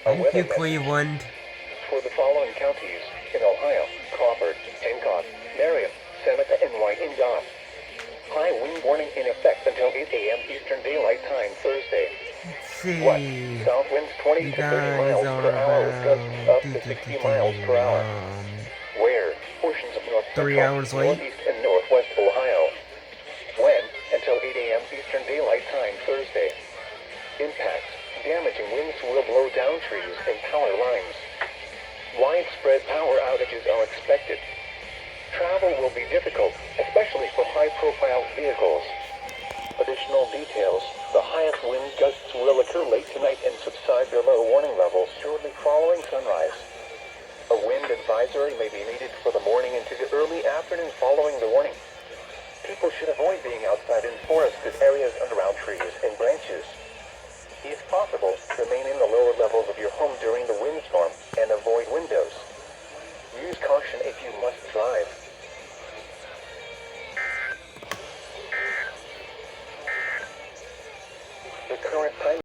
Thank you, Cleveland. For the following counties in Ohio: Crawford, Hancock, Marion, Seneca, and Wyandotte. High wind warning in effect until 8 a.m. Eastern Daylight Time Thursday. Let's West, see. south winds 20 You to 30 guys miles are per hour with gusts about up to 60 miles per hour. Where? Portions of north 3 central, hours late. northeast, and northwest Ohio. When? Until 8 a.m. Eastern Daylight Time Thursday. Impacts. Damaging winds will blow down trees and power lines. Widespread power outages are expected. Travel will be difficult, especially for high-profile vehicles. Additional details: the highest wind gusts will occur late tonight and subside below warning levels shortly following sunrise. A wind advisory may be needed for the morning into the early afternoon following the warning. People should avoid being outside in forested areas and around trees and branches. If possible, remain in the lower levels of your home during the windstorm and avoid windows. Use caution if you must drive. The current time